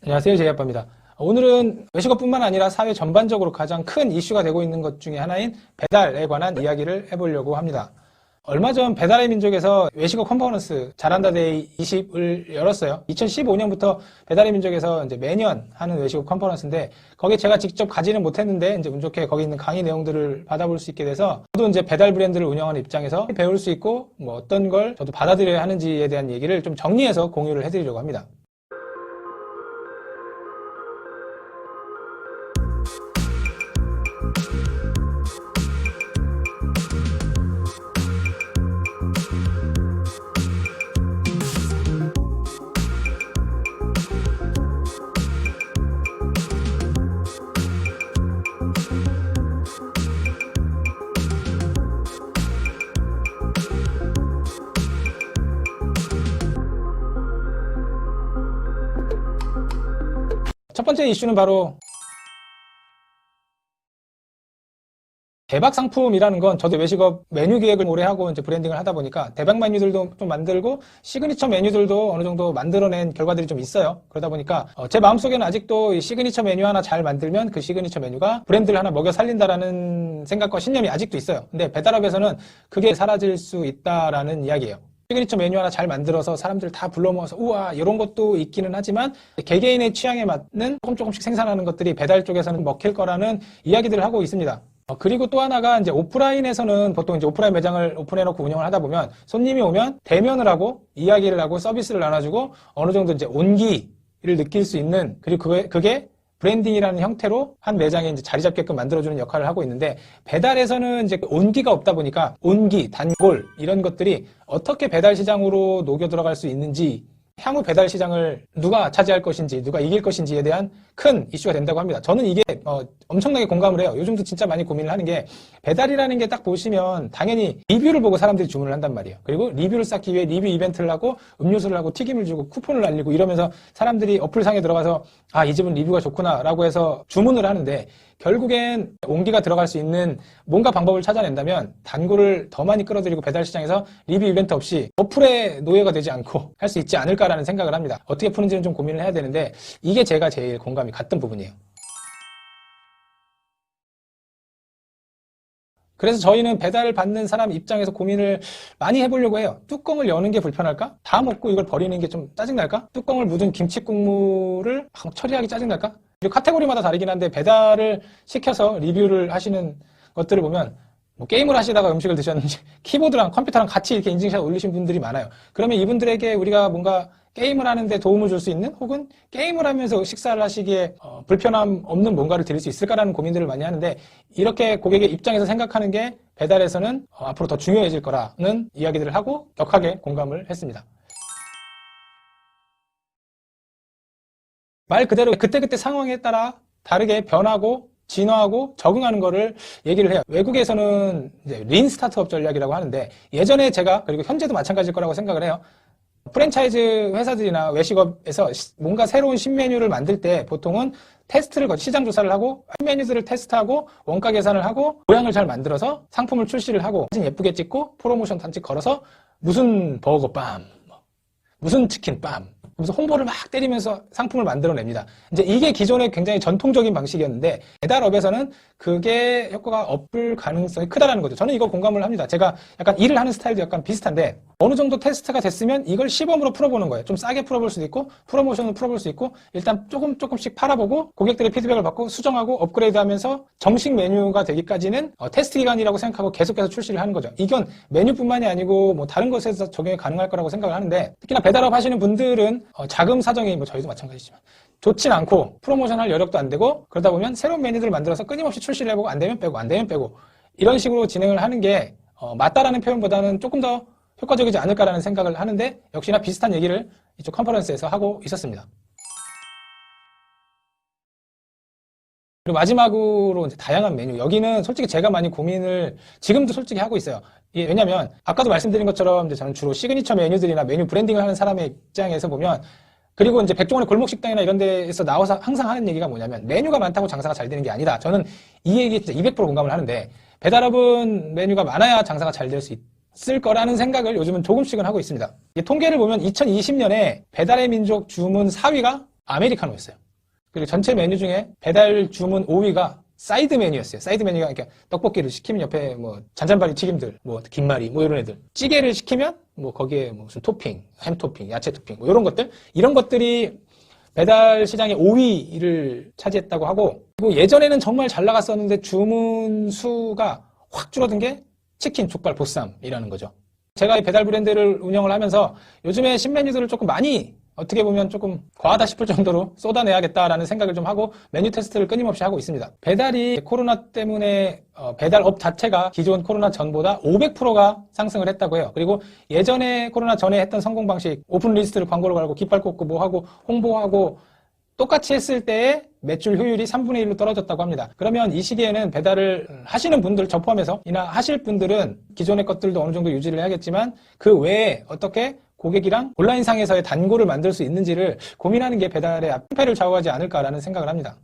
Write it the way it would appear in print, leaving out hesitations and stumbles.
안녕하세요, 제이아빠입니다. 오늘은 외식업뿐만 아니라 사회 전반적으로 가장 큰 이슈가 되고 있는 것 중에 하나인 배달에 관한 이야기를 해보려고 합니다. 얼마 전 배달의 민족에서 외식업 컨퍼런스 잘한다 데이 20을 열었어요. 2015년부터 배달의 민족에서 이제 매년 하는 외식업 컨퍼런스인데 거기에 제가 직접 가지는 못했는데 이제 운 좋게 거기 있는 강의 내용들을 받아볼 수 있게 돼서 저도 이제 배달 브랜드를 운영하는 입장에서 배울 수 있고 뭐 어떤 걸 저도 받아들여야 하는지에 대한 얘기를 좀 정리해서 공유를 해드리려고 합니다. 첫 번째 이슈는 바로 대박 상품이라는 건 저도 외식업 메뉴 기획을 오래 하고 이제 브랜딩을 하다 보니까 대박 메뉴들도 좀 만들고 시그니처 메뉴들도 어느 정도 만들어낸 결과들이 좀 있어요. 그러다 보니까 제 마음속에는 아직도 이 시그니처 메뉴 하나 잘 만들면 그 시그니처 메뉴가 브랜드를 하나 먹여 살린다라는 생각과 신념이 아직도 있어요. 근데 배달업에서는 그게 사라질 수 있다라는 이야기예요. 시그니처 메뉴 하나 잘 만들어서 사람들 다 불러 모아서 우와 이런 것도 있기는 하지만 개개인의 취향에 맞는 조금씩 생산하는 것들이 배달 쪽에서는 먹힐 거라는 이야기들을 하고 있습니다. 그리고 또 하나가 이제 오프라인에서는 보통 이제 오프라인 매장을 오픈해놓고 운영을 하다 보면 손님이 오면 대면을 하고 이야기를 하고 서비스를 나눠주고 어느 정도 이제 온기를 느낄 수 있는 그리고 그게 브랜딩이라는 형태로 한 매장에 이제 자리 잡게끔 만들어주는 역할을 하고 있는데 배달에서는 이제 온기가 없다 보니까 온기, 단골 이런 것들이 어떻게 배달 시장으로 녹여 들어갈 수 있는지 향후 배달 시장을 누가 차지할 것인지 누가 이길 것인지에 대한 큰 이슈가 된다고 합니다. 저는 이게 엄청나게 공감을 해요. 요즘도 진짜 많이 고민을 하는 게 배달이라는 게 딱 보시면 당연히 리뷰를 보고 사람들이 주문을 한단 말이에요. 그리고 리뷰를 쌓기 위해 리뷰 이벤트를 하고 음료수를 하고 튀김을 주고 쿠폰을 날리고 이러면서 사람들이 어플상에 들어가서 아, 이 집은 리뷰가 좋구나 라고 해서 주문을 하는데 결국엔 온기가 들어갈 수 있는 뭔가 방법을 찾아낸다면 단골을 더 많이 끌어들이고 배달 시장에서 리뷰 이벤트 없이 어플의 노예가 되지 않고 할 수 있지 않을까라는 생각을 합니다. 어떻게 푸는지는 좀 고민을 해야 되는데 이게 제가 제일 공감이 갔던 부분이에요. 그래서 저희는 배달을 받는 사람 입장에서 고민을 많이 해보려고 해요. 뚜껑을 여는 게 불편할까? 다 먹고 이걸 버리는 게 좀 짜증날까? 뚜껑을 묻은 김치 국물을 막 처리하기 짜증날까? 그리고 카테고리마다 다르긴 한데 배달을 시켜서 리뷰를 하시는 것들을 보면 뭐 게임을 하시다가 음식을 드셨는지 키보드랑 컴퓨터랑 같이 이렇게 인증샷 올리신 분들이 많아요. 그러면 이분들에게 우리가 뭔가 게임을 하는데 도움을 줄 수 있는 혹은 게임을 하면서 식사를 하시기에 불편함 없는 뭔가를 드릴 수 있을까라는 고민들을 많이 하는데 이렇게 고객의 입장에서 생각하는 게 배달에서는 앞으로 더 중요해질 거라는 이야기들을 하고 격하게 공감을 했습니다. 말 그대로 그때그때 상황에 따라 다르게 변하고 진화하고 적응하는 거를 얘기를 해요. 외국에서는 이제 린 스타트업 전략이라고 하는데 예전에 제가 그리고 현재도 마찬가지일 거라고 생각을 해요. 프랜차이즈 회사들이나 외식업에서 뭔가 새로운 신메뉴를 만들 때 보통은 테스트를 시장 조사를 하고 신메뉴들을 테스트하고 원가 계산을 하고 모양을 잘 만들어서 상품을 출시를 하고 사진 예쁘게 찍고 프로모션 단지 걸어서 무슨 버거 빰, 무슨 치킨 빰 그래서 홍보를 막 때리면서 상품을 만들어냅니다. 이제 이게 기존의 굉장히 전통적인 방식이었는데 배달업에서는 그게 효과가 없을 가능성이 크다라는 거죠. 저는 이거 공감을 합니다. 제가 약간 일을 하는 스타일도 약간 비슷한데 어느 정도 테스트가 됐으면 이걸 시범으로 풀어보는 거예요. 좀 싸게 풀어볼 수도 있고 프로모션을 풀어볼 수 있고 일단 조금씩 팔아보고 고객들의 피드백을 받고 수정하고 업그레이드하면서 정식 메뉴가 되기까지는 테스트 기간이라고 생각하고 계속해서 출시를 하는 거죠. 이건 메뉴뿐만이 아니고 뭐 다른 것에서 적용이 가능할 거라고 생각을 하는데 특히나 배달업 하시는 분들은 자금 사정이 뭐 저희도 마찬가지지만 좋진 않고 프로모션 할 여력도 안 되고 그러다 보면 새로운 메뉴들을 만들어서 끊임없이 출시를 해보고 안 되면 빼고 안 되면 빼고 이런 식으로 진행을 하는 게 맞다라는 표현보다는 조금 더 효과적이지 않을까라는 생각을 하는데 역시나 비슷한 얘기를 이쪽 컨퍼런스에서 하고 있었습니다. 그리고 마지막으로 이제 다양한 메뉴. 여기는 솔직히 제가 많이 고민을 지금도 솔직히 하고 있어요. 왜냐면 아까도 말씀드린 것처럼 이제 저는 주로 시그니처 메뉴들이나 메뉴 브랜딩을 하는 사람의 입장에서 보면 그리고 이제 백종원의 골목식당이나 이런 데에서 나와서 항상 하는 얘기가 뭐냐면 메뉴가 많다고 장사가 잘 되는 게 아니다. 저는 이 얘기에 진짜 200% 공감을 하는데 배달업은 메뉴가 많아야 장사가 잘 될 수 있을 거라는 생각을 요즘은 조금씩은 하고 있습니다. 통계를 보면 2020년에 배달의 민족 주문 4위가 아메리카노였어요. 그리고 전체 메뉴 중에 배달 주문 5위가 사이드 메뉴였어요. 사이드 메뉴가 그러니까 떡볶이를 시키면 옆에 뭐 잔잔바리 튀김들, 뭐 김말이, 뭐 이런 애들. 찌개를 시키면 뭐 거기에 무슨 토핑, 햄 토핑, 야채 토핑, 뭐 이런 것들, 이런 것들이 배달 시장의 5위를 차지했다고 하고, 그리고 예전에는 정말 잘 나갔었는데 주문 수가 확 줄어든 게 치킨, 족발, 보쌈이라는 거죠. 제가 이 배달 브랜드를 운영을 하면서 요즘에 신메뉴들을 조금 많이 어떻게 보면 조금 과하다 싶을 정도로 쏟아내야겠다라는 생각을 좀 하고 메뉴 테스트를 끊임없이 하고 있습니다. 배달이 코로나 때문에 배달업 자체가 기존 코로나 전보다 500%가 상승을 했다고 해요. 그리고 예전에 코로나 전에 했던 성공 방식, 오픈 리스트를 광고를 걸고 깃발 꽂고 뭐 하고 홍보하고 똑같이 했을 때의 매출 효율이 3분의 1로 떨어졌다고 합니다. 그러면 이 시기에는 배달을 하시는 분들, 저 포함해서 이나 하실 분들은 기존의 것들도 어느 정도 유지를 해야겠지만 그 외에 어떻게 고객이랑 온라인상에서의 단골을 만들 수 있는지를 고민하는 게 배달의 승패를 좌우하지 않을까라는 생각을 합니다.